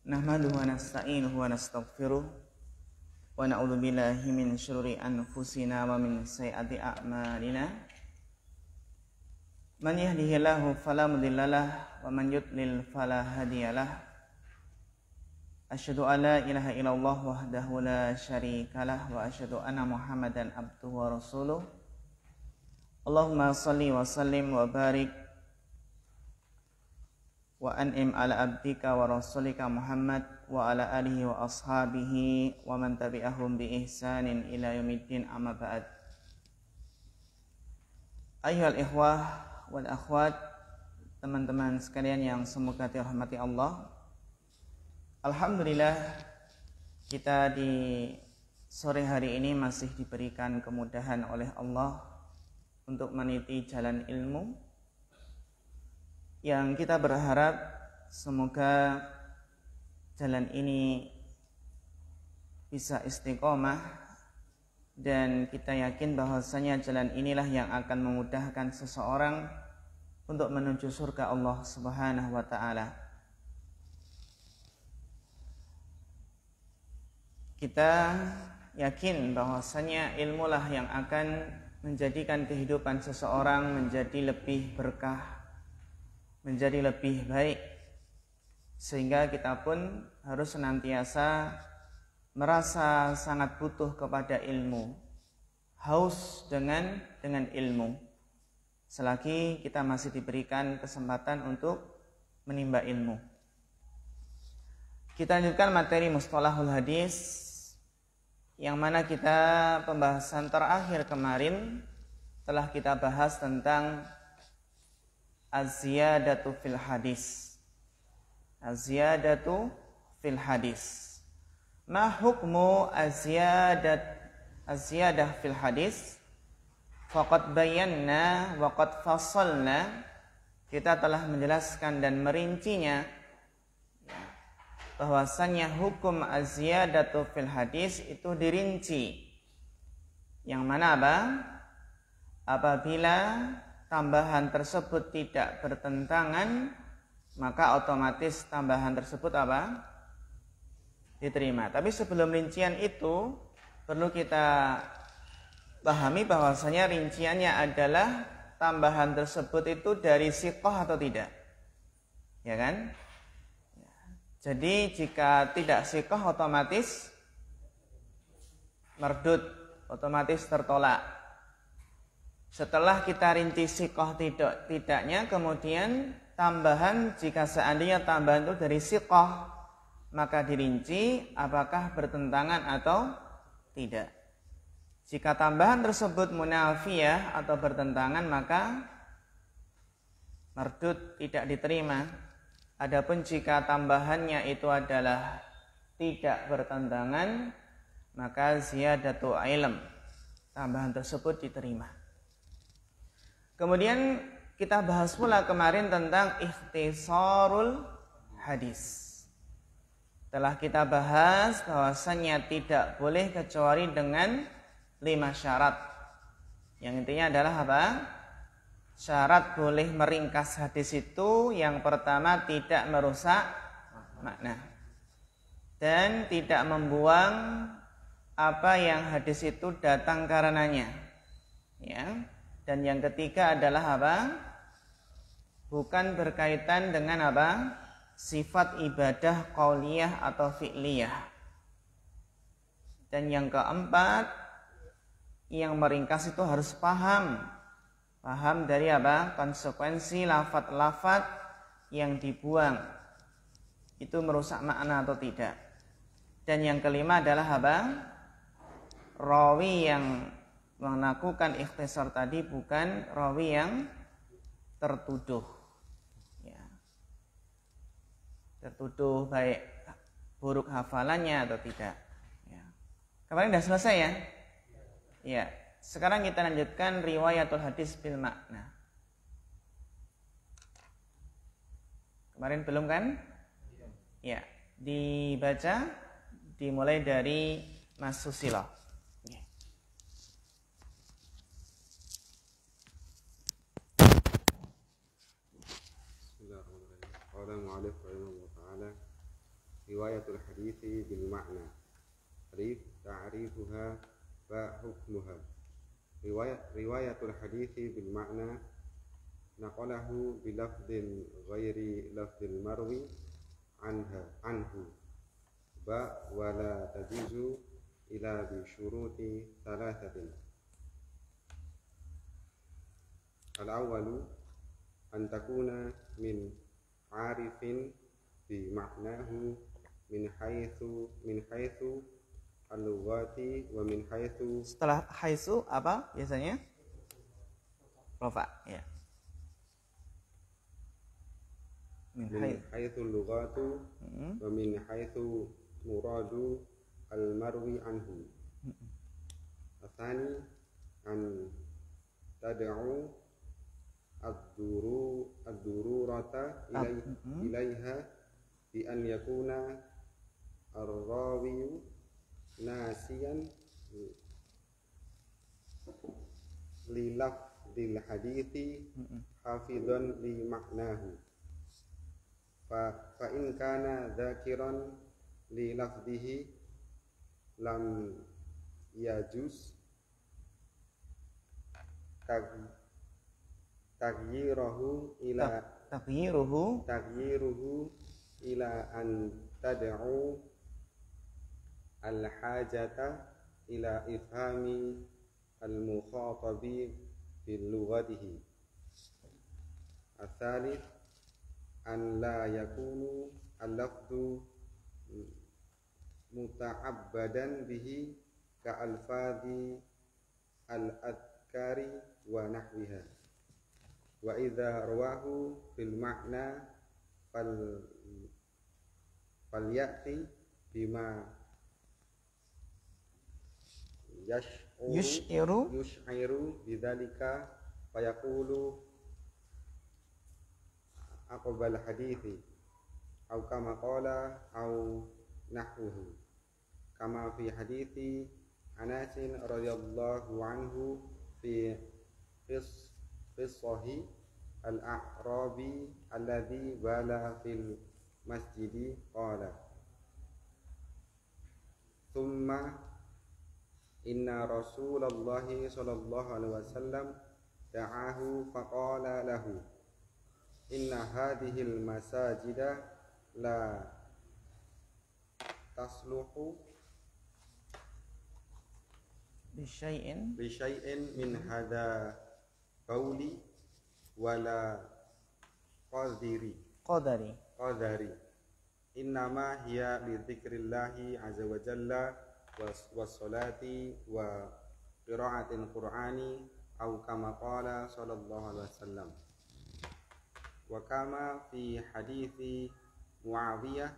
Nahmaduhu wa nasta'inuhu wa nastaghfiruh wa na'udzu billahi min syururi anfusina wa min sayyiati a'malina. Man yahdihillahu fala mudhillalah wa man yudlil fala hadiyalah. Asyhadu an la ilaha illallah wahdahu la syarikalah wa asyhadu anna Muhammadan abduhu wa rasuluh. Allahumma shalli wa sallim wa barik wa an'im ala abdika wa rasulika Muhammad wa ala alihi wa ashabihi wa man tabi'ahum bi ihsanin ila yaumiddin, amma ba'd. Ayyuhal ikhwah wal akhwat, teman-teman sekalian yang semoga dirahmati Allah. Alhamdulillah, kita di sore hari ini masih diberikan kemudahan oleh Allah untuk meniti jalan ilmu, yang kita berharap semoga jalan ini bisa istiqomah, dan kita yakin bahwasanya jalan inilah yang akan memudahkan seseorang untuk menuju surga Allah Subhanahu wa taala. Kita yakin bahwasanya ilmulah yang akan menjadikan kehidupan seseorang menjadi lebih berkah, menjadi lebih baik, sehingga kita pun harus senantiasa merasa sangat butuh kepada ilmu, haus dengan ilmu, selagi kita masih diberikan kesempatan untuk menimba ilmu. Kita lanjutkan materi mustalahul hadis, yang mana kita pembahasan terakhir kemarin telah kita bahas tentang az-ziyadatu fil hadis. Az-ziyadatu fil hadis. Ma hukmu az-ziyadah fil hadis? Faqad bayanna wa qad fassalna. Kita telah menjelaskan dan merincinya bahwasanya hukum az-ziyadatu fil hadis itu dirinci. Yang mana apa? Apabila tambahan tersebut tidak bertentangan, maka otomatis tambahan tersebut apa? Diterima. Tapi sebelum rincian itu perlu kita pahami bahwasanya rinciannya adalah tambahan tersebut itu dari siqah atau tidak, ya kan? Jadi jika tidak siqah otomatis mardud, otomatis tertolak. Setelah kita rinci siqah tidaknya, kemudian tambahan, jika seandainya tambahan itu dari siqah, maka dirinci apakah bertentangan atau tidak. Jika tambahan tersebut munafiyah atau bertentangan, maka mardud, tidak diterima. Adapun jika tambahannya itu adalah tidak bertentangan, maka ziyadatu ilm, tambahan tersebut diterima. Kemudian kita bahas pula kemarin tentang ikhtisarul hadis. Telah kita bahas bahwasanya tidak boleh kecuali dengan 5 syarat. Yang intinya adalah apa? Syarat boleh meringkas hadis itu, yang pertama tidak merusak makna dan tidak membuang apa yang hadis itu datang karenanya, ya. Dan yang ketiga adalah apa? Bukan berkaitan dengan apa? Sifat ibadah qauliyah atau fi'liyah. Dan yang keempat, yang meringkas itu harus paham dari apa? Konsekuensi lafaz-lafaz yang dibuang itu merusak makna atau tidak. Dan yang kelima adalah apa? Rawi yang melakukan ikhtisar tadi bukan rawi yang tertuduh, ya. Tertuduh baik buruk hafalannya atau tidak, ya. Kemarin sudah selesai ya? Ya. Sekarang kita lanjutkan riwayatul hadis bil makna. Kemarin belum kan? Ya. Dibaca, dimulai dari Mas Susilo. قال المؤلف رحمه الله تعالى riwayatul hadithi bil ma'na. Alif ta'rifuha ba hukmuha. Riwayatul hadithi bil ma'na naqalahu bilafdin ghairi lafdil marwi anhu ba wala tajuzu ila bi syuruti thalathatin. Al-awwalu an takuna min arifin bi ma'nahu min haythu al-lughati wa min haythu. Setelah haitsu apa biasanya? Rafa, ya. Min haythu al-lughatu wa min haythu muradu al-marwi anhu. Atsani an tad'u ad-dururata ilaiha bi an yakuna ar-rawiyu nasiyan li lafdil hadithi hafidhan li ma'nahu. Fa in kana dzakiran li lafdihi lam yajuz taghyiruhu ila an tad'u al-hajata ila ifhami al-mukhatabi bil lughatihi. Ats-tsalits an la yakunu al-lafdu muta'abbadan bihi ka alfadhi al-adhkari wa nahwiha. Wa idza rawahu bil ma'na falyati bima yush'iru bidzalika fayaqulu aqbal hadithi au kama qala au nahwuhu kama fi hadithi Anas radhiyallahu anhu fi qissah al-a'rabi alladhi bala fil masjidi qala thumma inna rasulallahi sallallahu alaihi wasallam da'ahu faqala lahu inna hadhil masajida la tasluhu bisyai'in min hadha qawli wala qadari innama hiya li dzikrillahi azza wa jalla wassalati wa qira'atil qur'ani au kama qala sallallahu alaihi wasallam. Wa kama fi hadithi Muawiyah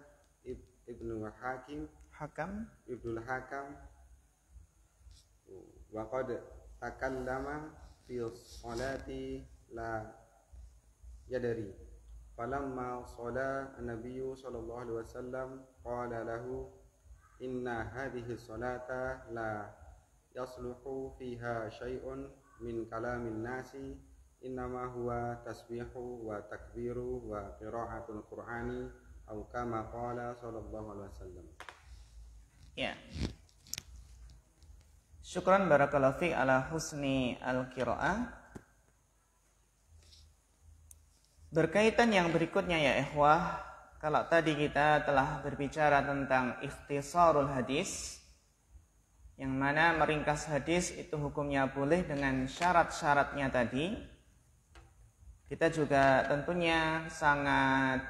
ibnul Hakam wa qad takallama fi sholati la yadri falamma shala an-nabiyyu sallallahu alaihi wasallam qala lahu inna hadhihi sholata la yasluhu fiha syai'un min kalamin nasi innama huwa tasbihu wa takbiru wa qira'atul qur'ani au kama qala sallallahu alaihi wasallam. Ya. Syukran barakallahu fi ala husni al-qira'ah. Berkaitan yang berikutnya ya ikhwah, kalau tadi kita telah berbicara tentang ikhtisarul hadis, yang mana meringkas hadis itu hukumnya boleh dengan syarat-syaratnya tadi. Kita juga tentunya sangat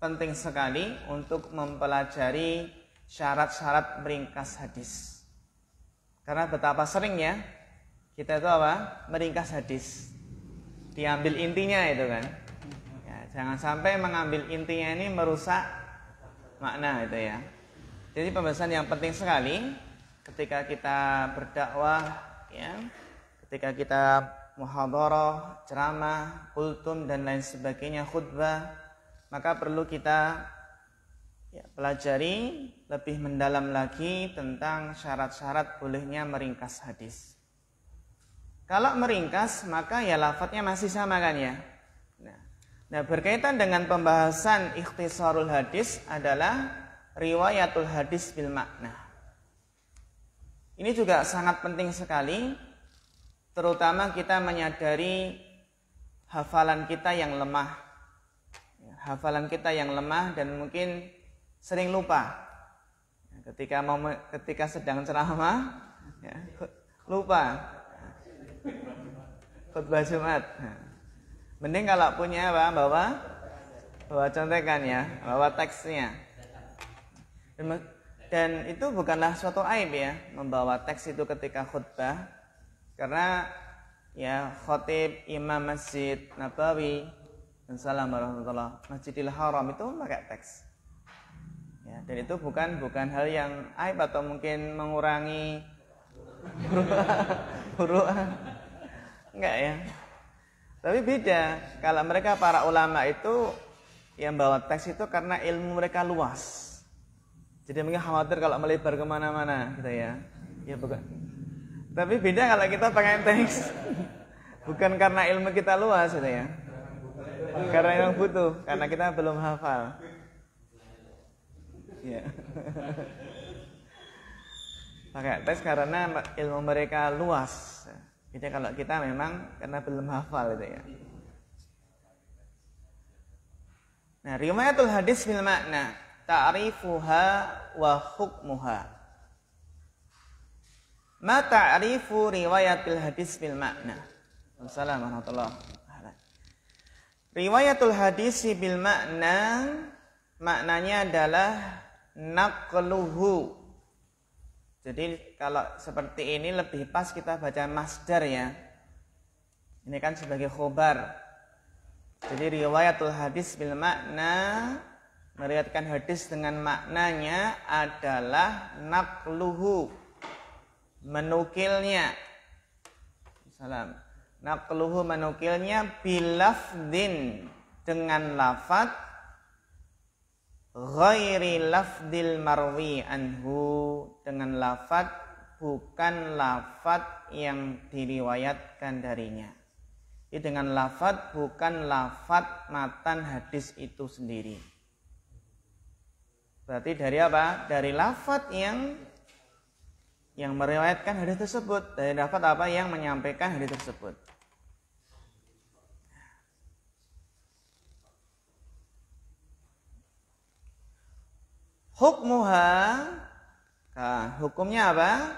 penting sekali untuk mempelajari syarat-syarat meringkas hadis. Karena betapa seringnya kita itu apa? Meringkas hadis. Diambil intinya itu kan. Ya, jangan sampai mengambil intinya ini merusak makna itu ya. Jadi pembahasan yang penting sekali ketika kita berdakwah ya, ketika kita muhadharah, ceramah, kultum dan lain sebagainya, khutbah, maka perlu kita ya, pelajari lebih mendalam lagi tentang syarat-syarat bolehnya meringkas hadis. Kalau meringkas maka ya lafadznya masih sama kan ya. Nah, berkaitan dengan pembahasan ikhtisarul hadis adalah riwayatul hadis bil makna. Ini juga sangat penting sekali, terutama kita menyadari hafalan kita yang lemah. Hafalan kita yang lemah dan mungkin sering lupa. Ketika sedang ceramah, ya, lupa khutbah Jumat. Mending kalau punya apa, bawa contekan ya, bawa teksnya. Dan itu bukanlah suatu aib ya, membawa teks itu ketika khutbah, karena ya khotib imam Masjid Nabawi dan salam warahmatullah Masjidil Haram itu pakai teks. Ya, dan itu bukan hal yang aib atau mungkin mengurangi huruf. Enggak ya. Tapi beda kalau mereka para ulama itu yang bawa teks itu karena ilmu mereka luas. Jadi mungkin khawatir kalau melebar kemana-mana gitu ya. Ya bukan. Tapi beda kalau kita pakai teks. Bukan karena ilmu kita luas gitu ya. Karena yang butuh, karena kita belum hafal. Ya. Pakai teks karena ilmu mereka luas. Beda kalau kita memang karena belum hafal itu ya. Nah, riwayatul hadis bil makna, ta'rifuha wa hukmuha. Ma ta'rifu riwayatul hadis bil makna. Wassalamualaikum warahmatullahi wabarakatuh. Riwayatul hadis bil makna, maknanya adalah naqluhu. Jadi kalau seperti ini lebih pas kita baca masdar ya. Ini kan sebagai khobar. Jadi riwayatul hadis bil makna, meriwayatkan hadis dengan maknanya adalah naqluhu, menukilnya. Salam. Naqluhu, menukilnya bilafdin, dengan lafaz ghairi lafdil marwi anhu, dengan lafaz bukan lafaz yang diriwayatkan darinya. Ini dengan lafaz bukan lafaz matan hadis itu sendiri. Berarti dari apa? Dari lafaz yang meriwayatkan hadis tersebut, dari lafaz apa yang menyampaikan hadis tersebut. Hukmuha, nah, hukumnya apa?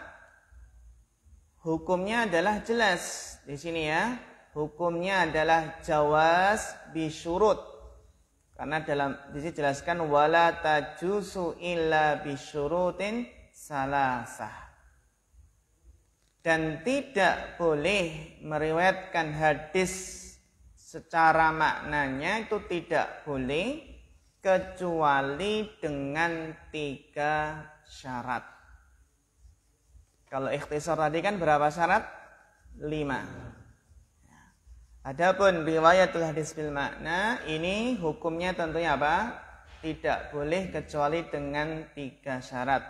Hukumnya adalah jelas di sini ya. Hukumnya adalah jawaz bisyurut. Karena di sini jelaskan wala tajusu illa bisyurutin salasah. Dan tidak boleh meriwayatkan hadis secara maknanya, itu tidak boleh kecuali dengan 3 syarat. Kalau ikhtisar tadi kan berapa syarat? 5. Adapun riwayatul hadis bil makna, ini hukumnya tentunya apa? Tidak boleh kecuali dengan 3 syarat.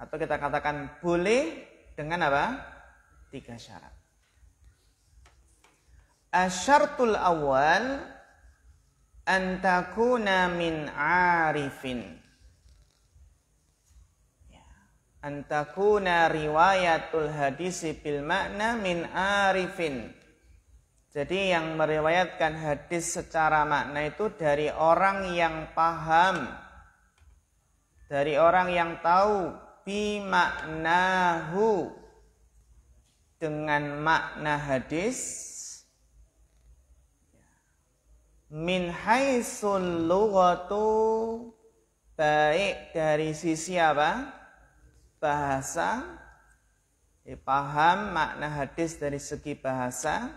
Atau kita katakan boleh dengan apa? 3 syarat. Asyartul awal antakuna min arifin. Antakuna riwayatul hadis bil makna min arifin. Jadi yang meriwayatkan hadis secara makna itu dari orang yang paham, dari orang yang tahu bi maknahu, dengan makna hadis, min haitsul lughatu, baik dari sisi apa? Bahasa, paham makna hadis dari segi bahasa,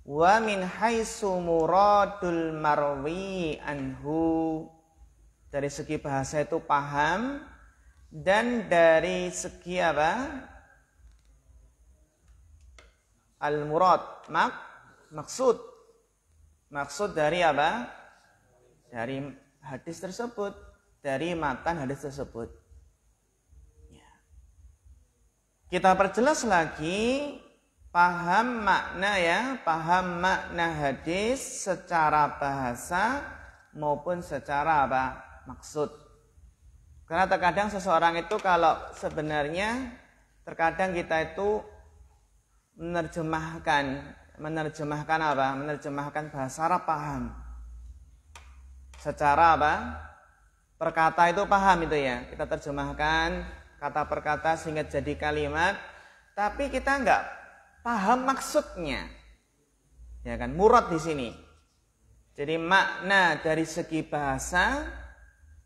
wa min haitsu muradul marwi anhu, dari segi bahasa itu paham, dan dari segi apa? Al-murad, maksud dari apa? Dari hadis tersebut, dari matan hadis tersebut. Ya. Kita perjelas lagi, paham makna ya, paham makna hadis secara bahasa maupun secara apa? Maksud. Karena terkadang seseorang itu kalau sebenarnya terkadang kita itu menerjemahkan apa? Menerjemahkan bahasa Arab paham. Secara apa? Perkata itu paham itu ya. Kita terjemahkan kata per kata sehingga jadi kalimat, tapi kita enggak paham maksudnya. Ya kan? Murad di sini. Jadi makna dari segi bahasa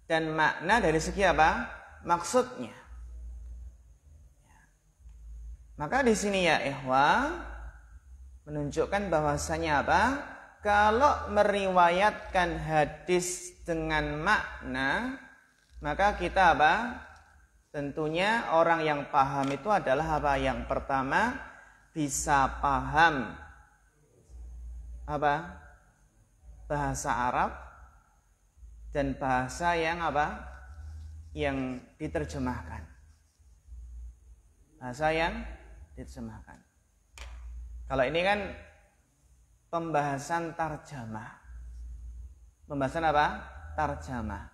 dan makna dari segi apa? Maksudnya. Maka di sini ya ikhwah menunjukkan bahwasanya apa? Kalau meriwayatkan hadis dengan makna, maka kita apa? Tentunya orang yang paham itu adalah apa? Yang pertama bisa paham apa? Bahasa Arab dan bahasa yang apa? Yang diterjemahkan. Bahasa yang diterjemahkan. Kalau ini kan pembahasan tarjamah. Pembahasan apa? Tarjamah.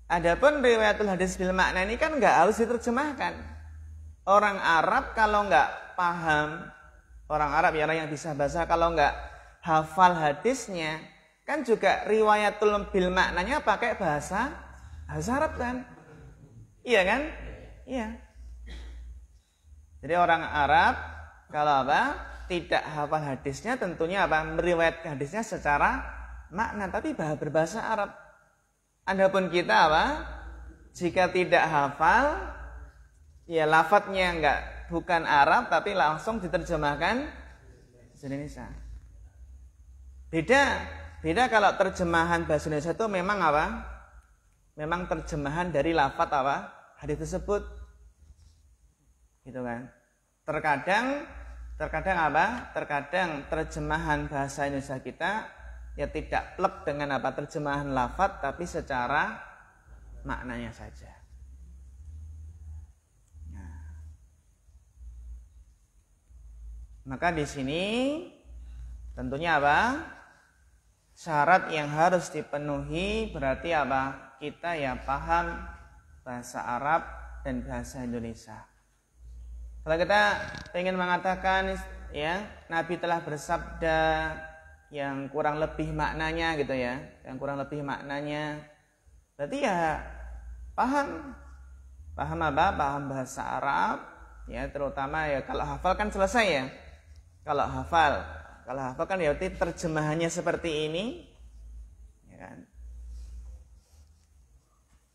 Adapun riwayatul hadis bil makna ini kan nggak harus diterjemahkan. Orang Arab kalau nggak paham, orang Arab ya orang yang bisa bahasa kalau nggak hafal hadisnya, kan juga riwayatul bil maknanya pakai bahasa Arab kan? Iya kan? Iya. Jadi orang Arab kalau apa? Tidak hafal hadisnya tentunya apa? Meriwayatkan hadisnya secara makna tapi berbahasa Arab. Adapun kita apa? Jika tidak hafal, ya lafadznya bukan Arab tapi langsung diterjemahkan bahasa Indonesia. Beda kalau terjemahan bahasa Indonesia itu memang apa? Memang terjemahan dari lafadz apa? Hadis tersebut. Gitu kan. Terkadang apa? Terkadang terjemahan bahasa Indonesia kita ya tidak plek dengan apa terjemahan lafadz tapi secara maknanya saja. Nah. Maka di sini tentunya apa? Syarat yang harus dipenuhi berarti apa? Kita ya paham bahasa Arab dan bahasa Indonesia. Kalau kita ingin mengatakan ya Nabi telah bersabda yang kurang lebih maknanya gitu ya, yang kurang lebih maknanya, berarti ya paham apa? Paham bahasa Arab, ya terutama ya kalau hafal kan selesai ya. Kalau hafal kan ya berarti terjemahannya seperti ini, ya kan?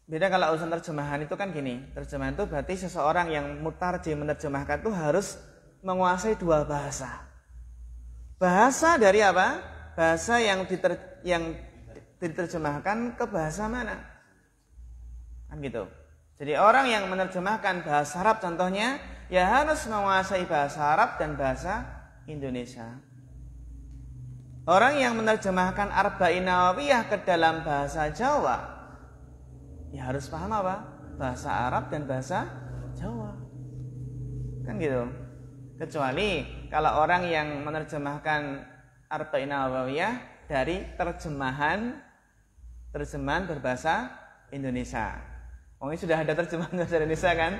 Beda kalau urusan terjemahan itu kan gini, terjemahan itu berarti seseorang yang mutarjim menerjemahkan itu harus menguasai dua bahasa. Bahasa dari apa? Bahasa yang diterjemahkan ke bahasa mana? Kan gitu. Jadi orang yang menerjemahkan bahasa Arab contohnya ya harus menguasai bahasa Arab dan bahasa Indonesia. Orang yang menerjemahkan Arba'in Nawawiyah ke dalam bahasa Jawa ya harus paham apa? Bahasa Arab dan bahasa Jawa. Kan gitu. Kecuali kalau orang yang menerjemahkan Arba'in Nawawiyah dari terjemahan berbahasa Indonesia. Ini sudah ada terjemahan bahasa Indonesia kan?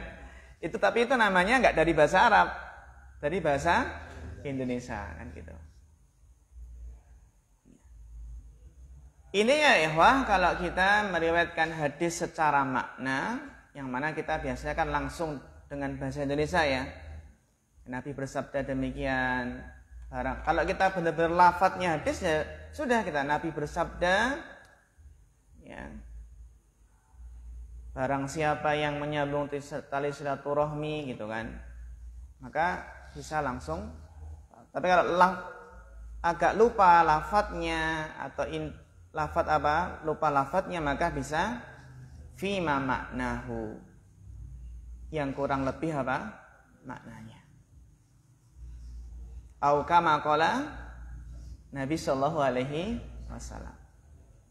Tapi itu namanya enggak dari bahasa Arab, dari bahasa Indonesia kan gitu. Ini ya ikhwah kalau kita meriwayatkan hadis secara makna, yang mana kita biasanya kan langsung dengan bahasa Indonesia ya. Nabi bersabda demikian. Kalau kita benar-benar lafadznya hadis ya sudah kita Nabi bersabda ya. Barang siapa yang menyambung tali silaturahmi gitu kan, maka bisa langsung. Tapi kalau agak lupa lafadznya atau lafadz apa? Lupa lafadznya maka bisa fima maknahu. Yang kurang lebih apa? Maknanya. Au kama qala Nabi sallallahu alaihi wasallam.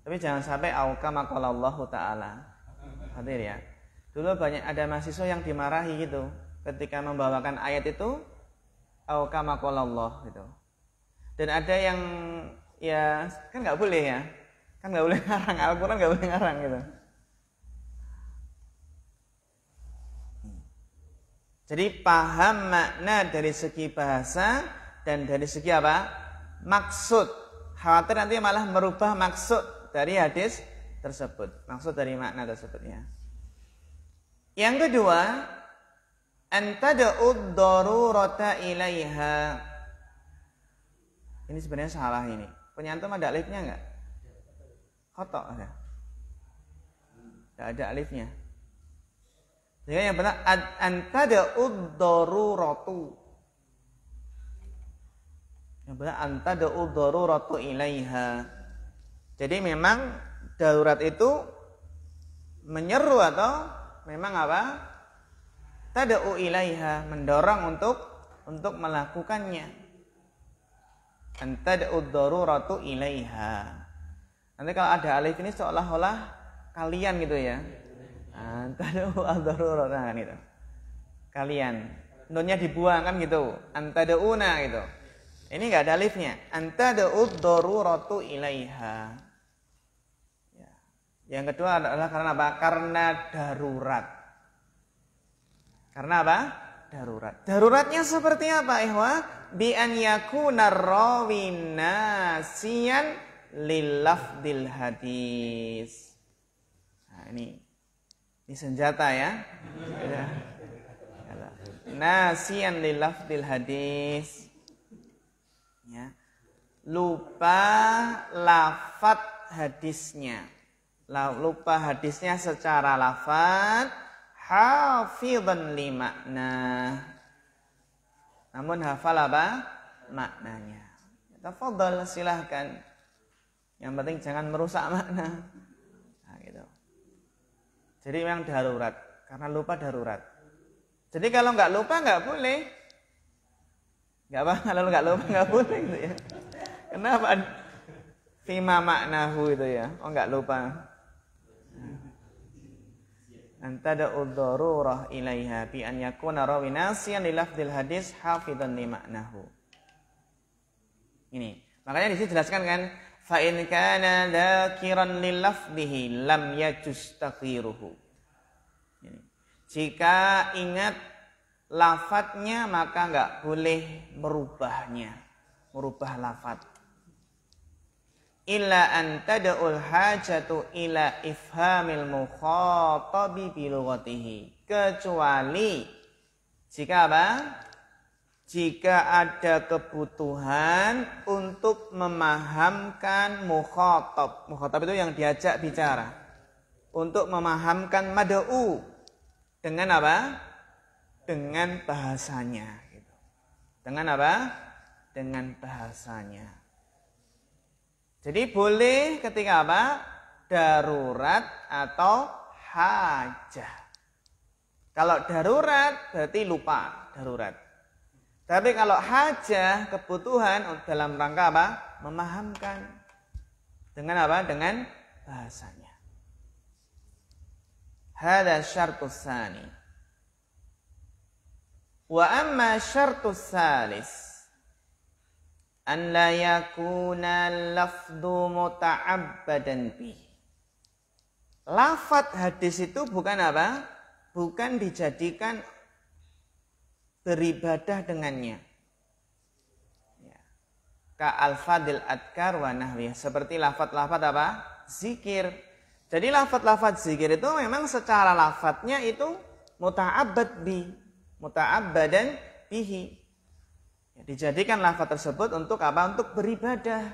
Tapi jangan sampai au kama qala Allah taala. Hadir ya. Dulu banyak ada mahasiswa yang dimarahi gitu ketika membawakan ayat itu au kama qala Allah gitu. Dan ada yang ya kan enggak boleh ya. Kan enggak boleh ngarang Al-Qur'an, enggak boleh ngarang gitu. Jadi paham makna dari segi bahasa dan dari segi apa? Maksud. Khawatir nanti malah merubah maksud dari hadis tersebut. Maksud dari makna tersebutnya. Yang kedua, antada'ud darurata ilaiha. Ini sebenarnya salah ini. Penyantum ada alifnya enggak? Khotok ada. Enggak ada alifnya. Jadi yang benar antada'ud daruratu. Yang benar antada'ud daruratu ilaiha. Jadi memang darurat itu menyeru atau memang apa? Tada'u ilaiha, mendorong untuk melakukannya. Antada'ud daruratu ilaiha. Nanti kalau ada alif ini seolah-olah kalian gitu ya. Antada'u ad-daruratu kan gitu. Kalian. Nunnya dibuang kan gitu. Antada'una gitu. Ini enggak ada alifnya. Antada'ud daruratu ilaiha. Ya. Yang kedua adalah karena apa? Karena darurat. Karena apa? Darurat. Daruratnya seperti apa, ikhwah? Bi an yakuna rawi nasiyan lil lafdil hadis. Nah, ini senjata ya. Nasiyan lil lafdil hadis. Ya. Lupa lafaz hadisnya. Lupa hadisnya secara lafaz. Hafidhan li makna. Namun hafal apa? Maknanya. Tafadhal, silahkan. Yang penting jangan merusak makna. Nah, gitu. Jadi memang darurat. Karena lupa darurat. Jadi kalau nggak lupa nggak boleh. Nggak apa? Kalau nggak lupa nggak boleh gitu ya. Kenapa? Fima maknahu itu ya. Oh nggak lupa. Antada'ud darurah ilaiha bi an yakuna rawi nasiyan li lafdil hadis hafidhan li maknahu. Ini. Makanya di sini jelaskan kan, fa in kana dzakiran li lafdhihi lam yajuz taghiruhu. Jika ingat lafadznya maka enggak boleh merubahnya, merubah lafadz. Illa an tad'ul hajatu ila ifhamil mukhatabi bi lughatihi. Kecuali jika apa? Jika ada kebutuhan untuk memahamkan mukhatab. Mukhatab itu yang diajak bicara. Untuk memahamkan mad'u dengan apa? Dengan bahasanya gitu. Dengan apa? Dengan bahasanya. Jadi boleh ketika apa? Darurat atau hajah. Kalau darurat berarti lupa, darurat. Tapi kalau hajah, kebutuhan dalam rangka apa? Memahamkan. Dengan apa? Dengan bahasanya. Hada syartus tsani. Wa amma syartus tsalis. An la yakuna lafdhu muta'abbadan bih. Lafaz hadis itu bukan apa? Bukan dijadikan beribadah dengannya. Ya. Ka al-fadil adkar wa nahwiyah. Seperti lafaz-lafaz apa? Zikir. Jadi lafaz-lafaz zikir itu memang secara lafaznya itu muta'abbad bi. Muta'abbadan bihi. Dijadikan lafaz tersebut untuk apa? Untuk beribadah.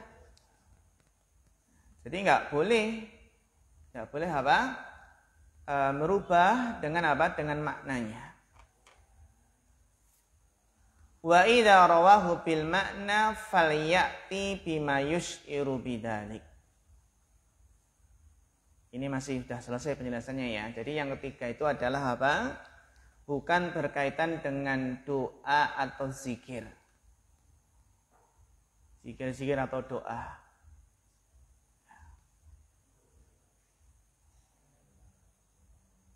Jadi enggak boleh apa? Merubah dengan apa? Dengan maknanya. Wa idza rawahu bil makna falyati bima yus'iru bidzalik. Ini masih sudah selesai penjelasannya ya. Jadi yang ketiga itu adalah apa? Bukan berkaitan dengan doa atau zikir. Zikir-zikir atau doa.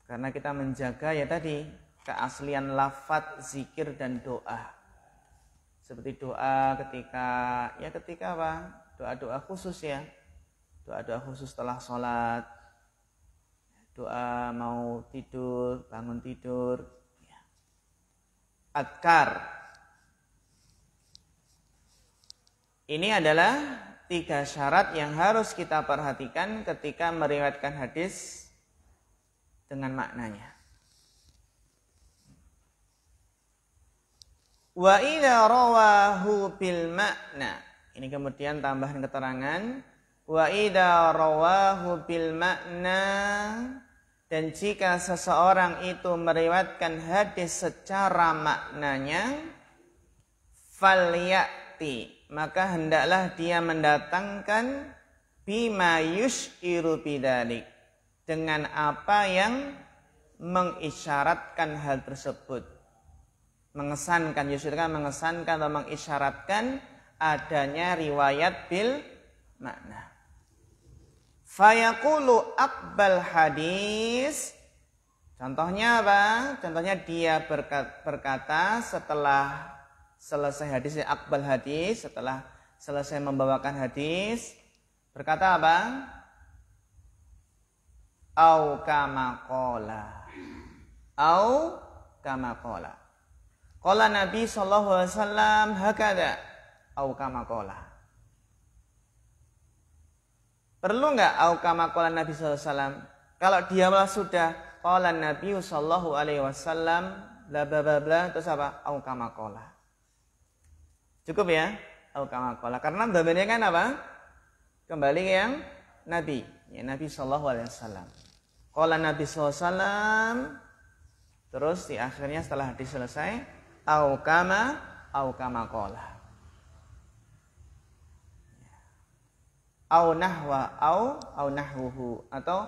Karena kita menjaga ya tadi keaslian lafaz zikir dan doa. Seperti doa ketika apa? Doa-doa khusus ya. Doa-doa khusus setelah sholat. Doa mau tidur, bangun tidur. Ya. adkar. Ini adalah 3 syarat yang harus kita perhatikan ketika meriwayatkan hadis dengan maknanya. Wa idza rawahu bil makna. Ini kemudian tambahan keterangan. Wa idza rawahu bil makna, dan jika seseorang itu meriwayatkan hadis secara maknanya, falyati, maka hendaklah dia mendatangkan bima yushiru bidzalik, dengan apa yang mengisyaratkan hal tersebut. Mengesankan, yusirkan mengesankan atau mengisyaratkan adanya riwayat bil makna. Fayaqulu aqbal hadis. Contohnya apa? Contohnya dia berkata setelah selesai hadis, aqbal hadis, setelah selesai membawakan hadis, berkata apa? Au kama qala. Au kama qala. Qala Nabi sallallahu alaihi wasallam hakada. Au kama qala. Perlu enggak au kama qala Nabi sallallahu alaihi wasallam? Kalau dia malah sudah qala Nabi sallallahu alaihi wasallam bla bla bla bla, terus apa? Au kama qala. Cukup ya? Au kama qala. Karena domainnya kan apa? Kembali ke yang Nabi, ya Nabi sallallahu alaihi wasallam. Qala Nabi sallallahu alaihi wasallam, terus di akhirnya setelah hadis selesai au kama qala. Au nahwa au nahwuhu, atau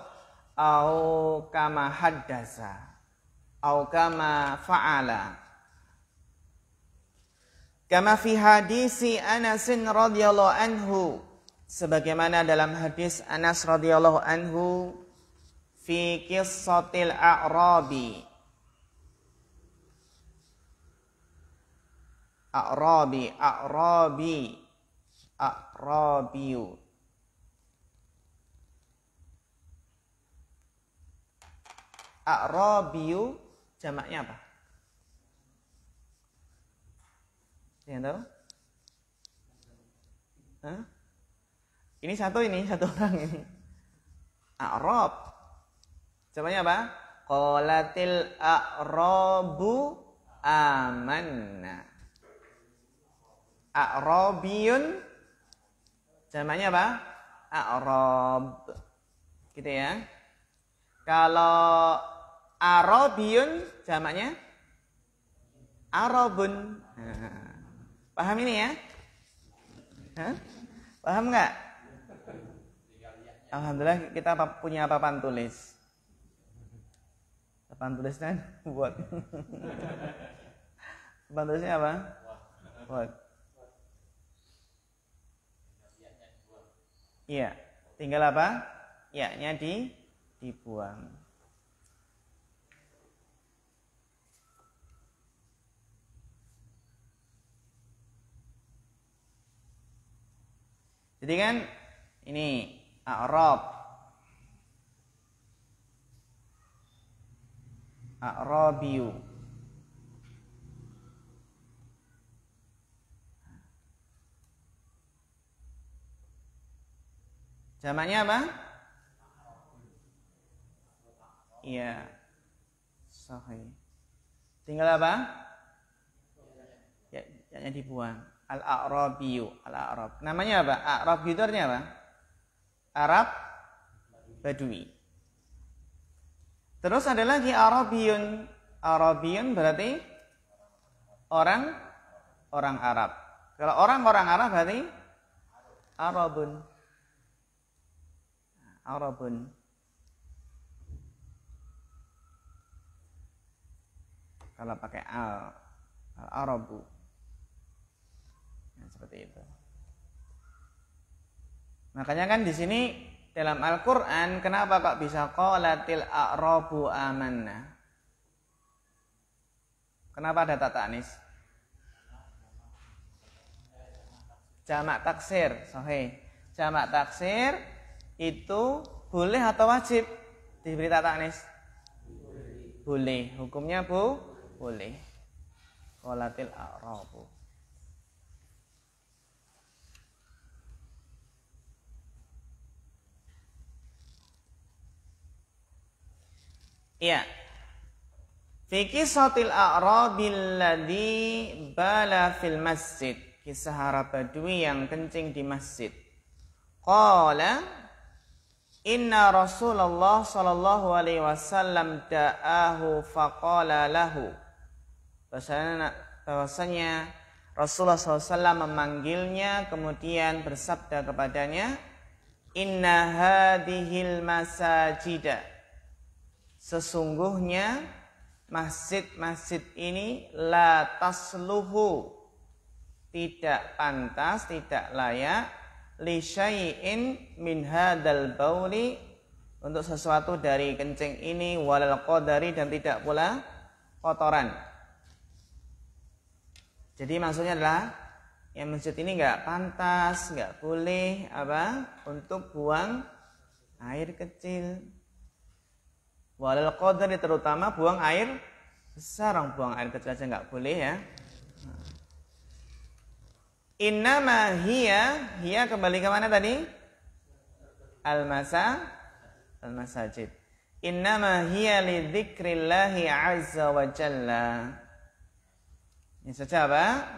au kama haddasa, au kama fa'ala. Kama fi hadisi Anas radhiyallahu anhu, sebagaimana dalam hadis Anas radhiyallahu anhu, fi qissatil a'rabi. A'rabiyu. A'rabiyu jamaknya apa? Yang tahu? Hah? Ini satu orang ini. A'rab. Jamaknya apa? Qalatil a'rabu amanna. A'rabiyun jamaknya apa? A'rab. Gitu ya. Kalau Arabiyun jamaknya Arabun. Nah, paham ini ya? Hah? Paham nggak? Alhamdulillah kita punya papan tulis. Papan tulisnya buat. Papan tulisnya apa? Buat. Iya. Tinggal apa? Ya-nya dibuang. Jadi kan ini A'rabiyu. Jamaknya apa? Iya. Sahih. Tinggal apa? Ya dibuang. Al-A'rabiyu, Al-A'rab. Namanya apa? A'rab itu artinya apa? Arab Badui. Terus ada lagi Arabiyun. Arabiyun berarti orang Arab. Kalau orang Arab berarti Arabun. Kalau pakai al-Arabu. Nah, seperti itu. Makanya kan di sini dalam Al-Qur'an kenapa kok bisa qalatil a'rabu amanna? Kenapa ada tak ta'nis? Jamak taksir, sahih. Jamak taksir itu boleh atau wajib diberi tak ta'nis? Boleh. Hukumnya boleh. qalatil a'rabu. Ya. Fi qisatil a'rabil ladzi bala fil masjid. Kisah Arab Badui yang kencing di masjid. Qala inna Rasulullah sallallahu alaihi wasallam da'ahu faqala lahu. Bahwasanya Rasulullah SAW memanggilnya kemudian bersabda kepadanya, inna hadhil masajida. Sesungguhnya masjid-masjid ini la tasluhu, tidak pantas, tidak layak li syai'in min hadzal bauli, untuk sesuatu dari kencing ini, walal qadari, dan tidak pula kotoran. Jadi maksudnya adalah yang masjid ini enggak pantas, enggak boleh untuk buang air kecil. Walal qadari, terutama buang air besar, buang air kecil aja enggak boleh ya. Innama hiya kembali ke mana tadi? Al-masajid. Innama hiya li dzikrillahi azza wa jalla. Ini saja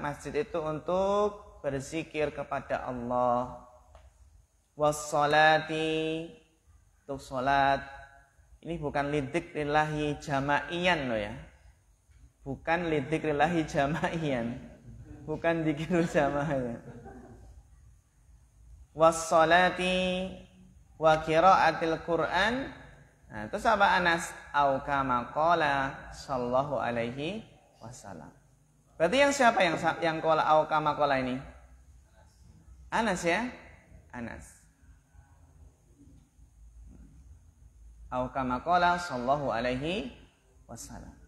masjid itu untuk berzikir kepada Allah. Was-salati, untuk salat. Ini bukan lidzikrillahi jamaian loh ya. Bukan lidzikrillahi jamaian. Bukan zikir jamaah. Was-salati wa qiraatil Qur'an. Nah, terus apa Anas? Au kama qala sallallahu alaihi wasallam. Berarti yang siapa yang qala au kama qala ini? Anas ya? Anas. Au kama qala sallallahu alaihi wasallam.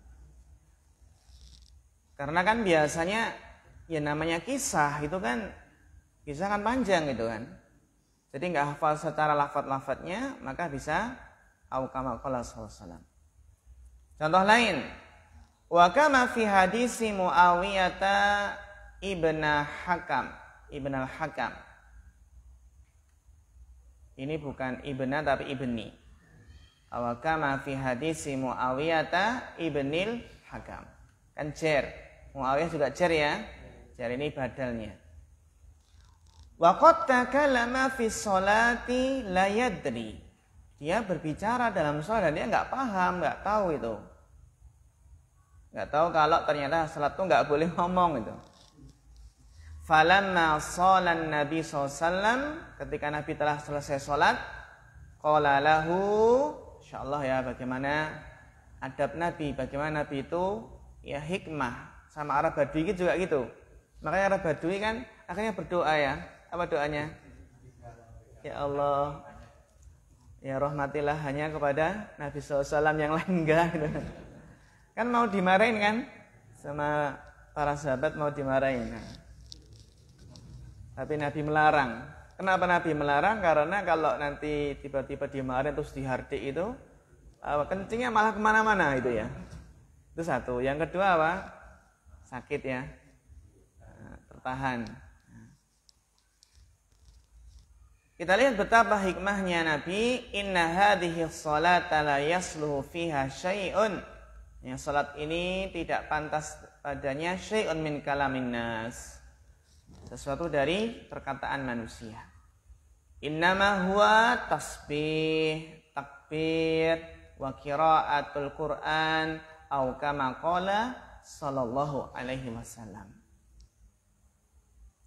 Karena kan biasanya ya namanya kisah itu kan, kisah kan panjang gitu kan. Jadi enggak hafal secara lafaz-lafaznya, maka bisa au kama qala sallallahu alaihi wasallam. Contoh lain, wa kama fi hadisi Muawiyah ibn al-Hakam. Ini bukan ibna tapi ibni. Wa kama fi hadisi Muawiyah ibnil Hakam. Kan jar. Muawiyah juga jar ya. Jar ini badalnya. Wa qad takallama fi sholati la yadri. Dia berbicara dalam salat dan dia enggak paham, enggak tahu itu. Enggak tahu kalau ternyata salat itu enggak boleh ngomong itu. Falamma shalan Nabi SAW, ketika Nabi telah selesai salat, qala lahu, insyaallah ya, bagaimana adab Nabi, bagaimana Nabi itu ya hikmah. Sama Arab Badui juga gitu. Makanya Arab Badui kan akhirnya berdoa ya. Apa doanya? Ya Allah, ya rahmatilah hanya kepada Nabi SAW, yang lain enggak gitu. Kan mau dimarahin kan sama para sahabat, mau dimarahin. Tapi Nabi melarang. Kenapa Nabi melarang? Karena kalau nanti tiba-tiba dimarahin terus dihardik itu, kencingnya malah kemana-mana itu ya. Itu satu. Yang kedua apa? Sakit ya. Tertahan. Kita lihat betapa hikmahnya Nabi. Inna hadhihi sholata la yasluhu fiha syai'un. Yang salat ini tidak pantas padanya syai'un min kalamin nas. Sesuatu dari perkataan manusia. Innama huwa tasbih, takbir, wa qiraatul Qur'an, au kama qala sallallahu alaihi wasallam.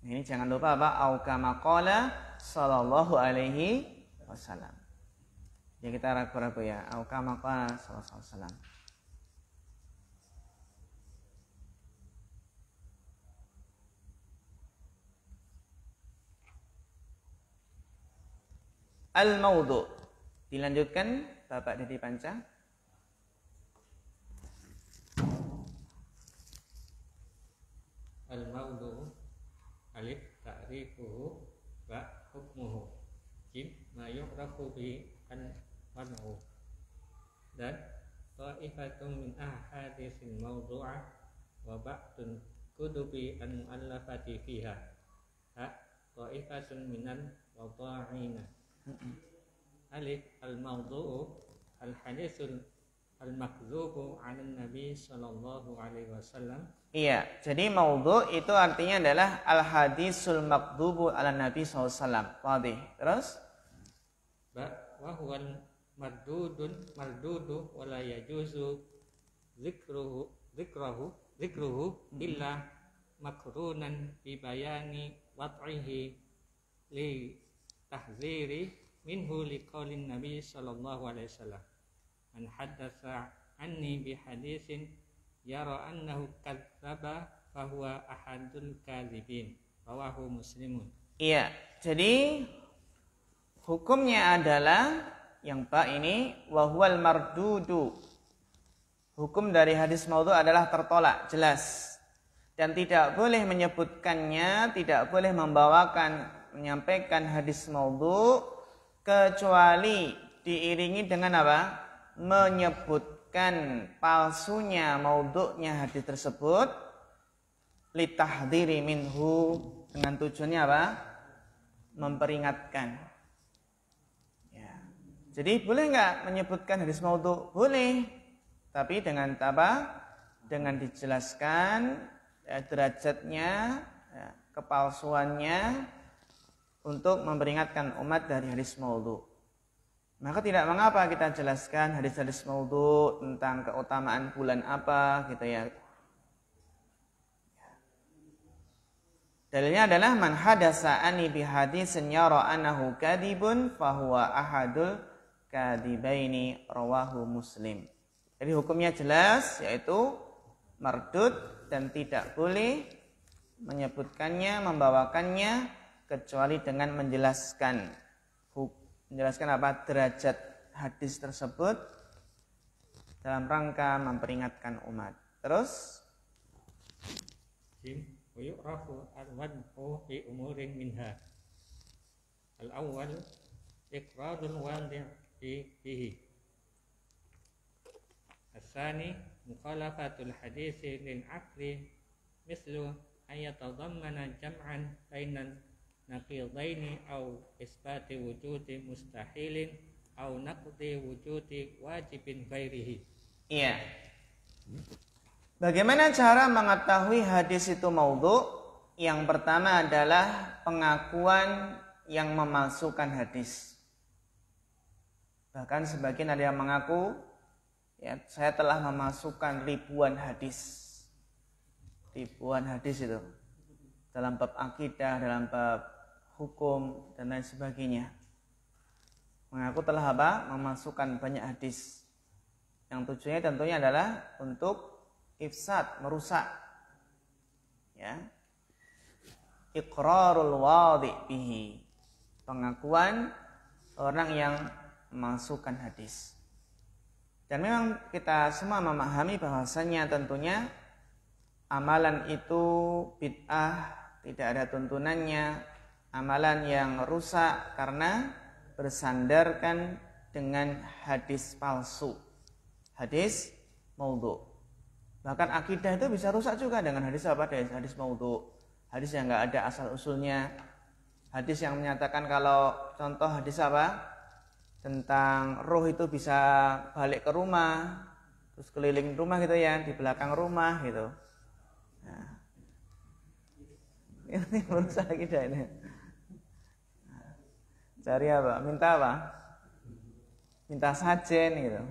Ini jangan lupa apa? Au kama qala sallallahu alaihi wasallam. Ya kita ragu-ragu ya. Au kama qala sallallahu alaihi wasallam. Al-Mawdu'. Dilanjutkan Bapak Dedi Panca. Al-Mawdu' alif ta'rifuhu wa hukmuhu. Jim ma yu'rafu bi an-wad'u. Dan ta'ifatun min ahadisil mawdu'ah wa ba'dun kutubi al-mu'allafati fiha ta'ifatun minan wada'ina. Alif al-mawdu'u al-hadisul al-makdzubu 'ala Nabi sallallahu alaihi wasallam. Iya, jadi maudhu itu artinya adalah al-hadisul makdzubu 'ala Nabi sallallahu alaihi wasallam. Wadih. Terus Wa huwal mardudu wa la yajuzu zikruhu illa makrunan bi bayani wad'ihi li tahziri minhu liqaulin Nabi sallallahu alaihi wasallam. Man haddatsa anni bi hadisin yara annahu kadzdzaba fa huwa ahadul kadzibin. Rawahu Muslimun. iya, jadi hukumnya adalah yang ba ini wahwal mardudu. Hukum dari hadis maudhu adalah tertolak, jelas. Dan tidak boleh menyebutkannya, tidak boleh menyampaikan hadis maudhu kecuali diiringi dengan apa? Menyebutkan palsunya maudhu'nya hadis tersebut litahdhiri minhu, dengan tujuannya apa? Memperingatkan. Ya. Jadi boleh nggak menyebutkan hadis maudhu? Boleh, tapi dengan apa? Dengan dijelaskan derajatnya, kepalsuannya, untuk memperingatkan umat dari hadis maudhu. Maka tidak mengapa kita jelaskan hadis-hadis maudhu tentang keutamaan bulan apa gitu ya. Dalilnya adalah man hadasa ani bi hadisin yara annahu kadibun fahuwa ahadul kadibaini, rawahu Muslim. Jadi hukumnya jelas, yaitu mardud dan tidak boleh menyebutkannya, membawakannya kecuali dengan menjelaskan apa? Derajat hadis tersebut dalam rangka memperingatkan umat. Terus Yu'rafu al-wad'u fi umurin minha. Al-awwal iqrarul wadi' fihi. Al-thani mukhalafatul hadisi lil aqli mislu ayatadammana jam'an bainan naqidaini aw isbati wujudi mustahilin aw naqdi wujudi wajibin ghairihi. Iya. Bagaimana cara mengetahui hadis itu maudhu? Yang pertama adalah pengakuan yang memalsukan hadis. Bahkan sebagian ada yang mengaku, ya, saya telah memalsukan ribuan hadis. Ribuan hadis itu. Dalam bab akidah, dalam bab hukum, dan lain sebagainya. Mengaku telah apa? Memalsukan banyak hadis. Yang tujuannya tentunya adalah untuk ifsad, merusak. Ya. Iqrarul wadi' bihi. Pengakuan orang yang memalsukan hadis. Dan memang kita semua memahami bahwasannya tentunya amalan itu bid'ah, tidak ada tuntunannya, amalan yang rusak karena bersandarkan dengan hadis palsu, hadis maudhu. Bahkan akidah itu bisa rusak juga dengan hadis apa? Hadis maudhu, hadis yang nggak ada asal usulnya, hadis yang menyatakan kalau contoh hadis apa? Tentang roh itu bisa balik ke rumah, terus keliling rumah gitu ya, di belakang rumah gitu. Nah, ini merusak akidah ini. Cari apa? Minta apa? Minta sajen gitu.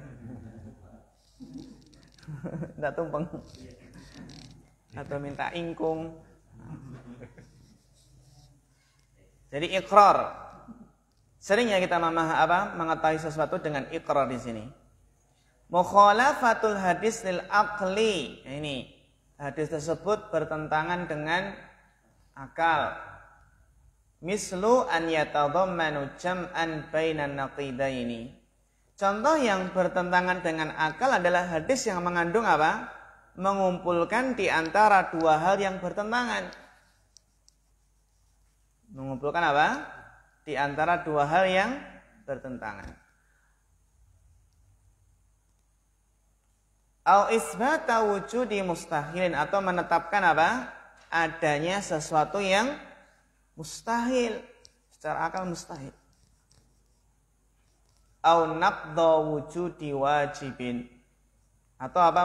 Minta tumpeng. Atau minta ingkung. Jadi ikrar. Seringnya kita mengetahui sesuatu dengan ikrar di sini. Mukhalafatul hadis lil aqli. Ini hadis tersebut bertentangan dengan akal. Mislu an yatadhammanu jam'an bainan naqidaini. Contoh yang bertentangan dengan akal adalah hadis yang mengandung apa? Mengumpulkan di antara dua hal yang bertentangan. Mengumpulkan apa? Di antara dua hal yang bertentangan. Au isbata wujudi mustahilin, atau menetapkan apa? Adanya sesuatu yang mustahil, secara akal mustahil. Au naqdha wujudi wajibin, atau apa?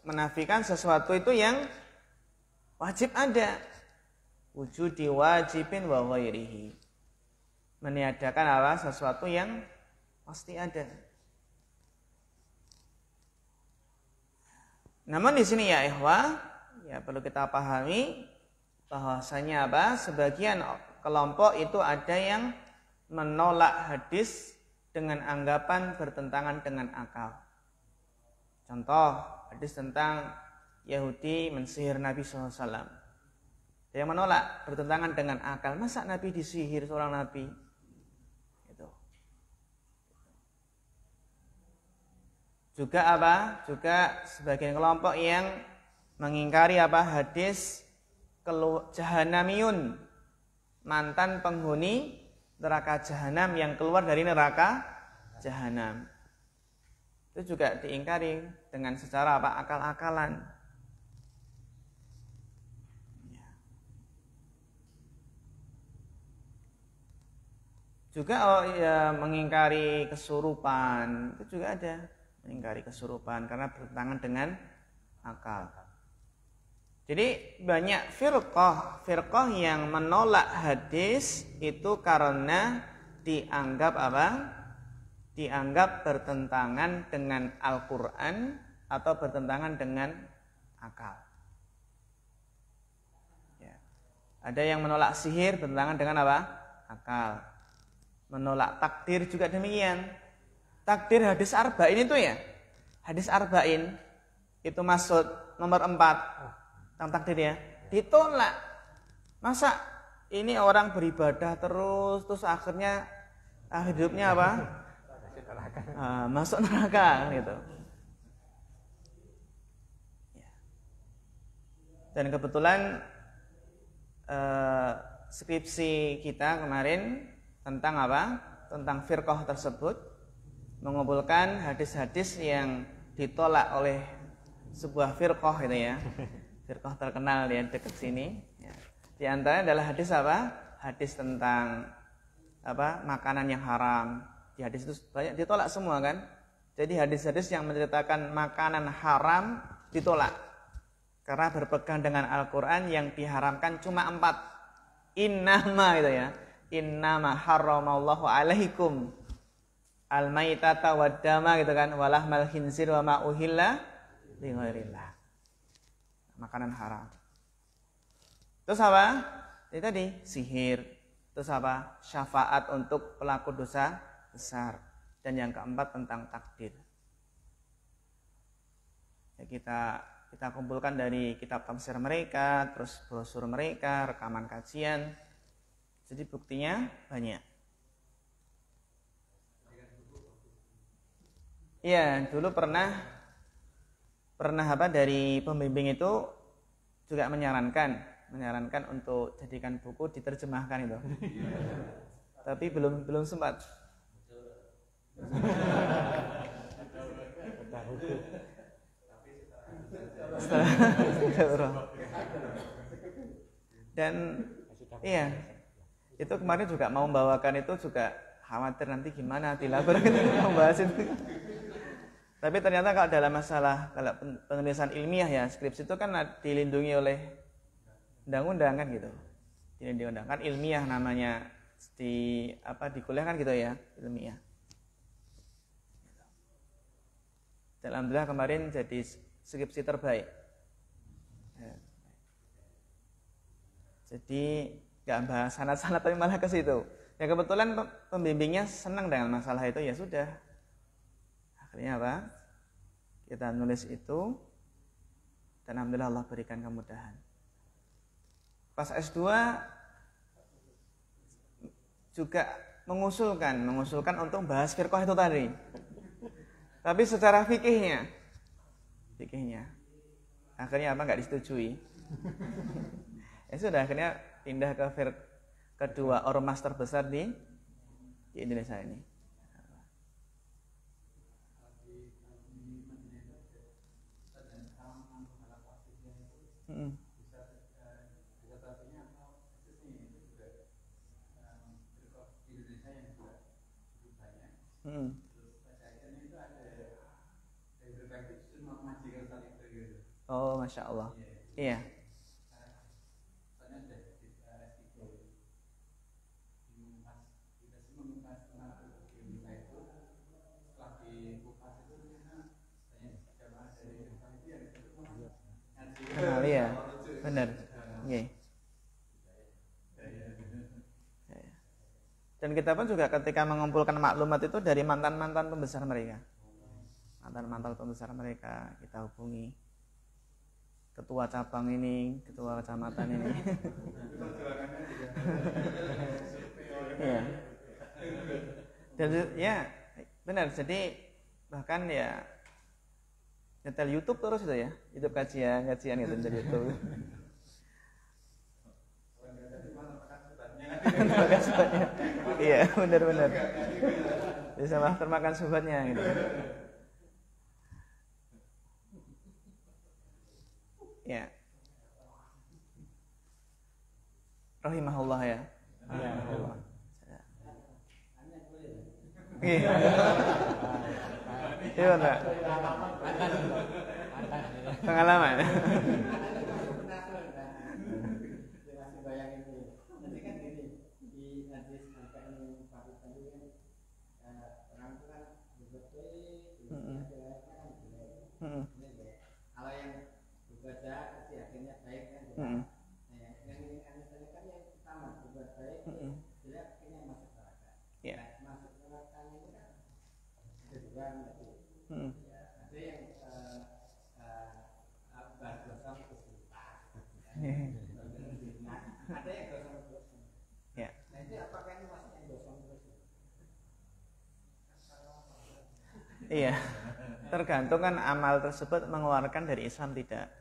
Menafikan sesuatu itu yang wajib ada. Wujudi wajibin wa ghairihi, meniadakan apa? Sesuatu yang pasti ada. Namun di sini ya ikhwah, ya perlu kita pahami bahwasanya apa? Sebagian kelompok itu ada yang menolak hadis dengan anggapan bertentangan dengan akal. Contoh, hadis tentang Yahudi mensihir Nabi SAW. Dia menolak, bertentangan dengan akal. Masa Nabi disihir seorang Nabi? Itu. Juga apa? Juga sebagian kelompok yang mengingkari apa? Hadis Jahanamiyun, mantan penghuni neraka Jahanam yang keluar dari neraka Jahanam. Itu juga diingkari dengan secara apa? Akal-akalan. Juga mengingkari kesurupan, itu juga ada, mengingkari kesurupan karena bertentangan dengan akal. Jadi banyak firqah yang menolak hadis itu karena dianggap apa? Dianggap bertentangan dengan Al-Quran atau bertentangan dengan akal. Ya. Ada yang menolak sihir bertentangan dengan apa? Akal. Menolak takdir juga demikian. Takdir hadis arba'in itu ya. Hadis arba'in itu maksud nomor 4 tentang takdir ya. Ditolak. Masa ini orang beribadah terus akhirnya akhir hidupnya apa? Masuk neraka gitu. Dan kebetulan skripsi kita kemarin tentang apa? Tentang firqah tersebut, mengumpulkan hadis-hadis yang ditolak oleh sebuah firqah itu ya. Firqah terkenal ya dekat sini. Ya. Di antaranya adalah hadis apa? Hadis tentang apa? Makanan yang haram. Di hadis itu banyak ditolak semua kan? Jadi hadis-hadis yang menceritakan makanan haram ditolak. Karena berpegang dengan Al-Quran yang diharamkan cuma 4. Innama itu ya. Innama harramallahu alaikum al-maitata wad-dama gitu kan, walahmal khinzir wa ma uhilla li ghairillah. Makanan haram. Terus apa? Itu tadi sihir. Terus apa? Syafaat untuk pelaku dosa besar. Dan yang keempat tentang takdir. Ya, kita kumpulkan dari kitab tafsir mereka, terus brosur mereka, rekaman kajian. Jadi buktinya banyak. Iya, dulu pernah apa dari pembimbing itu juga menyarankan untuk jadikan buku diterjemahkan itu. Tapi belum sempat. Dan iya, itu kemarin juga mau membawakan itu juga khawatir nanti gimana dilabur gitu membahas itu. Tapi ternyata kalau dalam masalah kalau penulisan ilmiah ya, skripsi itu kan dilindungi oleh undang-undang kan gitu. Dilindungi undang kan ilmiah namanya di kuliah kan gitu ya, ilmiah. Dan alhamdulillah kemarin jadi skripsi terbaik. Ya. Jadi nggak bahas sanad-sanad tapi malah ke situ. Ya kebetulan pembimbingnya senang dengan masalah itu, ya sudah. Akhirnya apa? Kita nulis itu dan alhamdulillah Allah berikan kemudahan. Pas S2 juga mengusulkan untuk bahas firqah itu tadi. Tapi secara fikihnya akhirnya apa? Nggak disetujui. Ya sudah, akhirnya pindah ke kedua ormas terbesar di Indonesia ini. Mm-mm. Mm-mm. Oh, masya Allah. Iya. Kenal ya, benar. Iya. Dan kita pun juga ketika mengumpulkan maklumat itu dari mantan-mantan pembesar mereka. Mantan-mantan pembesar mereka kita hubungi. Ketua cabang ini, ketua kecamatan ini. Iya. Dan ya, benar. Jadi bahkan ya nyetel YouTube terus itu ya. YouTube kajian gitu dari YouTube. Iya, benar. Bisa termakan sobatnya gitu. Ya. Rahimahullah ya. Rahimahullah. Iya. Iya, Pak. Pengalaman. Kalau yang berbeda akhirnya baik kan yang ini kan yang pertama berbuat baik jelek akhirnya masuk neraka. Masuk neraka itu kan ada dua nanti. Ada yang berdosa kesulitan. Ada yang dosa. Ya. Nah itu apakah ini masih yang dosa terus? Iya. Tergantung kan amal tersebut mengeluarkan dari Islam tidak.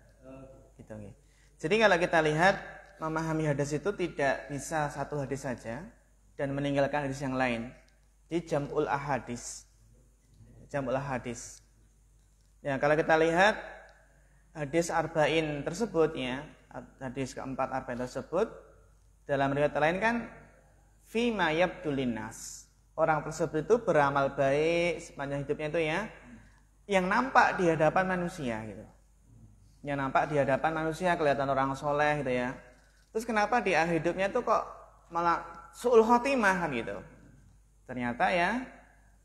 Gitu. Jadi kalau kita lihat memahami hadis itu tidak bisa satu hadis saja dan meninggalkan hadis yang lain. Di jam'ul ahadis. Jam'ul ahadis. Ya, kalau kita lihat hadis arba'in tersebut ya, hadis keempat arba'in tersebut dalam riwayat lain kan fi ma yabdul linnas. Orang tersebut itu beramal baik sepanjang hidupnya itu ya, yang nampak di hadapan manusia gitu. Yang nampak di hadapan manusia kelihatan orang soleh gitu ya. Terus kenapa di akhir hidupnya tuh kok malah su'ul khotimah kan gitu. Ternyata ya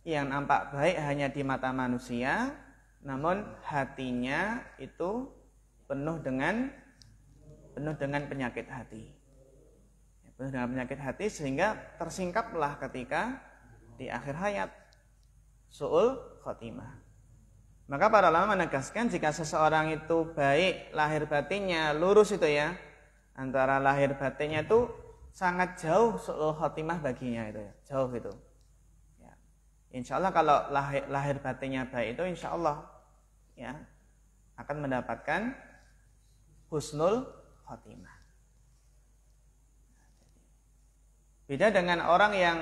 yang nampak baik hanya di mata manusia, namun hatinya itu penuh dengan penyakit hati. Penuh dengan penyakit hati sehingga tersingkaplah ketika di akhir hayat su'ul khotimah. Maka para ulama menegaskan jika seseorang itu baik lahir batinnya lurus itu ya, antara lahir batinnya itu sangat jauh su'ul khotimah baginya itu ya, jauh itu. Ya. Insya Allah kalau lahir batinnya baik itu insya Allah ya akan mendapatkan husnul khotimah. Beda dengan orang yang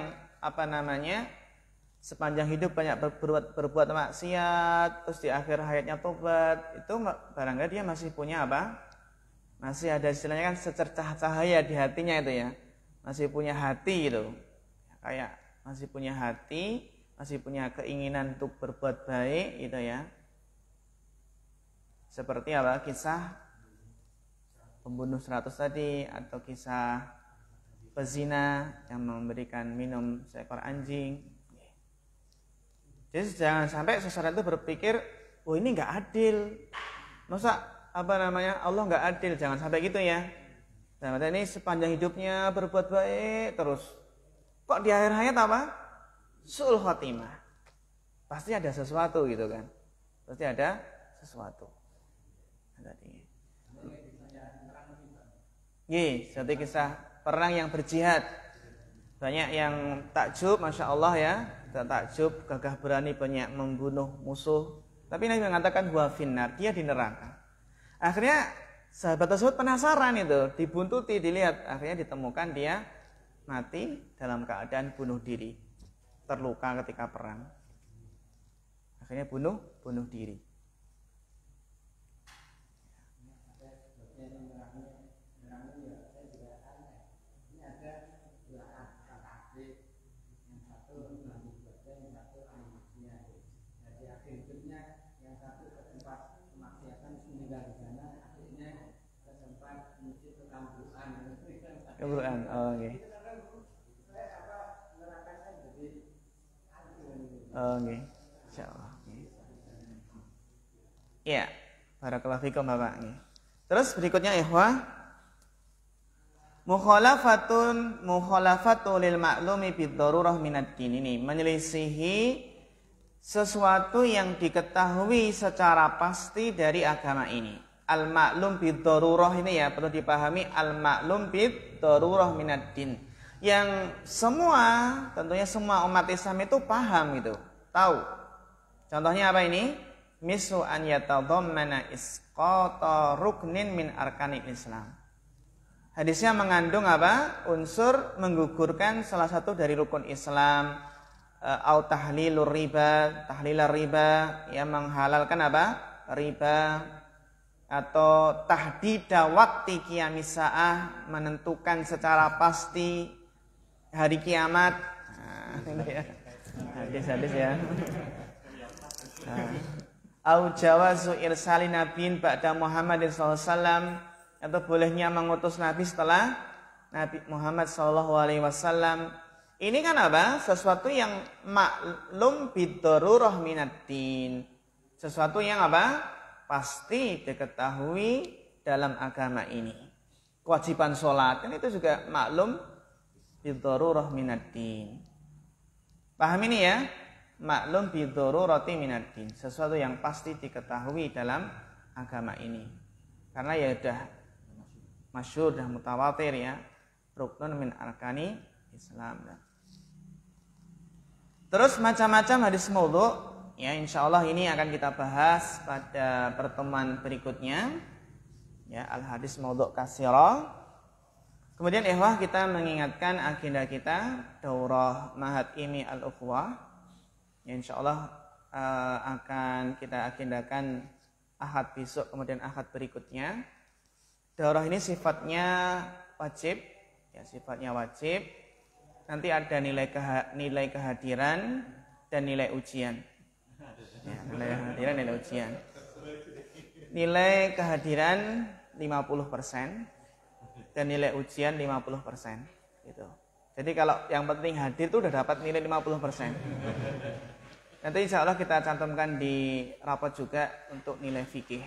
sepanjang hidup banyak berbuat maksiat, terus di akhir hayatnya tobat, itu barangkali dia masih punya apa? Masih ada istilahnya kan secercah cahaya di hatinya itu ya. Masih punya hati gitu. Kayak masih punya hati, masih punya keinginan untuk berbuat baik gitu ya. Seperti apa? Kisah pembunuh 100 tadi, atau kisah pezina yang memberikan minum seekor anjing. Jadi jangan sampai seseorang itu berpikir, oh ini nggak adil, masa Allah nggak adil, jangan sampai gitu ya. Nah, ini sepanjang hidupnya berbuat baik terus, kok di akhir hayat apa? Su'ul khotimah. Pasti ada sesuatu gitu kan? Pasti ada sesuatu. Seperti kisah perang yang berjihad. Banyak yang takjub, masya Allah ya. Takjub, gagah berani banyak membunuh musuh. Tapi Nabi mengatakan huwa finnar, dia di neraka. Akhirnya sahabat tersebut penasaran itu, dibuntuti, dilihat, akhirnya ditemukan dia mati dalam keadaan bunuh diri, terluka ketika perang. Akhirnya bunuh diri. akhirnya yang satu ke tempat kemaksiatan meninggal di sana, akhirnya ke tempat menuju ke kambuhan. Kambuhan, oh oke. Oh oke, insyaallah. Iya, barakallahu fikum Bapak. Terus berikutnya ikhwah, mukhalafatu lil ma'lumi bid darurah minad din, ini menyelisihi sesuatu yang diketahui secara pasti dari agama ini. Al ma'lum bid darurah ini ya perlu dipahami, al ma'lum bid darurah minad din. Yang tentunya semua umat Islam itu paham gitu, tahu. Contohnya apa ini? Misu an yatadhammana isqata ruknin min arkanil Islam. Hadisnya mengandung apa? Unsur menggugurkan salah satu dari rukun Islam, au tahlilur riba, tahlilar riba, yang menghalalkan apa? Riba, atau tahdida waqti qiyamis saah, menentukan secara pasti hari kiamat. Nah, ini ya. Hadis-hadis ya. Au jawazu irsali nabiin ba'da Muhammadin sallallahu alaihi wasallam, atau bolehnya mengutus nabi setelah Nabi Muhammad sallallahu alaihi wasallam. Ini kan apa? Sesuatu yang maklum bid-darurah minad-din. Sesuatu yang apa? Pasti diketahui dalam agama ini. Kewajiban sholat kan itu juga maklum bid-darurah minad-din. Paham ini ya? Maklum bidharurati minad-din, sesuatu yang pasti diketahui dalam agama ini. Karena ya sudah masyhur dan mutawatir ya, ruknun min arkani Islam. Terus macam-macam hadis maudhu, ya insyaallah ini akan kita bahas pada pertemuan berikutnya. Ya, al hadis maudhu katsira. Kemudian ikhwah, kita mengingatkan agenda kita daurah Ma'had Ilmi Al-Ukhuwah. Ya, insyaallah akan kita agendakan Ahad besok, kemudian Ahad berikutnya. Daurah ini sifatnya wajib, ya sifatnya wajib. Nanti ada nilai kehadiran dan nilai ujian. Ya, nilai kehadiran, nilai ujian. Nilai kehadiran 50% dan nilai ujian 50%, gitu. Jadi kalau yang penting hadir itu udah dapat nilai 50%. Nanti insya Allah kita cantumkan di rapot juga untuk nilai fikih.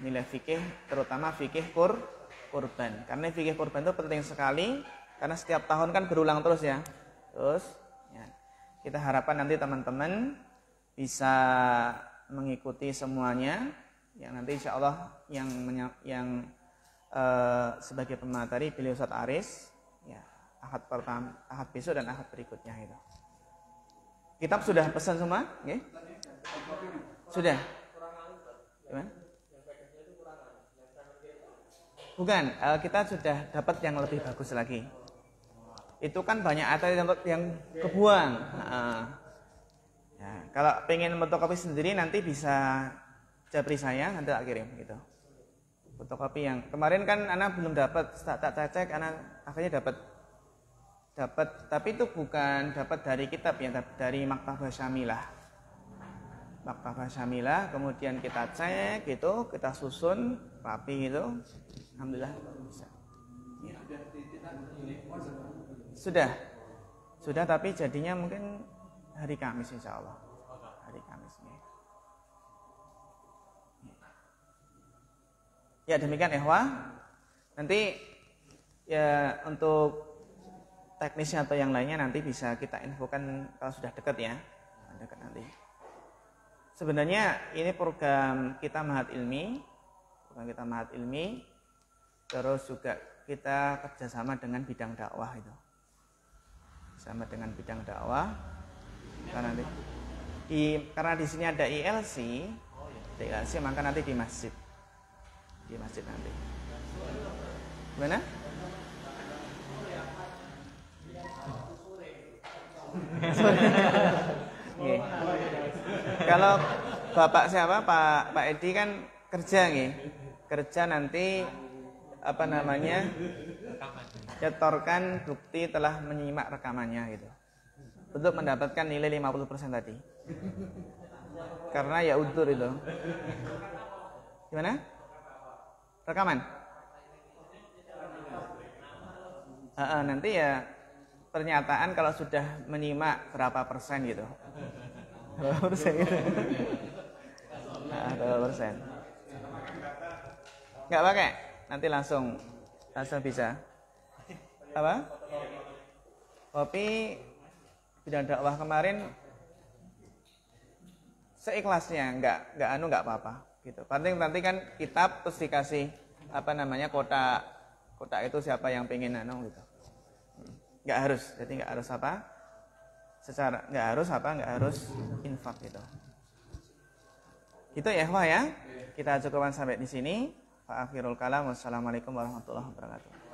Nilai fikih, terutama fikih kurban. Karena fikih kurban itu penting sekali, karena setiap tahun kan berulang terus ya. Terus ya, kita harapkan nanti teman-teman bisa mengikuti semuanya. Yang nanti insya Allah yang sebagai pemateri beliau Ustaz Aris, ya, Ahad pertama, Ahad besok dan Ahad berikutnya itu. Kitab sudah pesan semua? Okay. Sudah? Gimana? Bukan, kita sudah dapat yang lebih bagus lagi. Itu kan banyak atlet yang kebuang. Ya, kalau pengen fotokopi sendiri nanti bisa japri saya, nanti tak kirim gitu. Fotokopi yang kemarin kan anak belum dapat, tak cek, anak akhirnya dapat, tapi itu bukan dapat dari kitab ya, dari Maktabah Syamilah. Maktabah Syamilah, kemudian kita cek gitu, kita susun rapi gitu. Alhamdulillah bisa. Ya. Sudah, tapi jadinya mungkin hari Kamis insya Allah. Hari Kamis. Ya demikian ikhwah. Nanti ya untuk teknisnya atau yang lainnya nanti bisa kita infokan kalau sudah dekat ya. Dekat nanti. Sebenarnya ini program kita Ma'had Ilmi. Terus juga kita kerjasama dengan bidang dakwah itu. Sama dengan bidang dakwah. Karena di sini ada ILC, maka nanti di masjid. Di masjid nanti. Gimana? Okay. Kalau bapak siapa Pak Edi kan kerja nih. Kerja nanti nyetorkan bukti telah menyimak rekamannya gitu. Untuk mendapatkan nilai 50% tadi. Karena ya udur itu. Gimana? Rekaman? Nanti ya pernyataan kalau sudah menyimak berapa persen gitu. Berapa persen gitu. Berapa persen. Nggak pakai? Nanti langsung bisa. Apa? Kopi bidang dakwah kemarin seikhlasnya, nggak apa-apa gitu. Penting nanti kan kitab terus dikasih kotak itu siapa yang pengen gitu. Nggak harus, jadi nggak harus infak gitu. Gitu ya, Wah ya. Kita cukupkan sampai di sini. Fa akhirul kalam. Wassalamualaikum warahmatullahi wabarakatuh.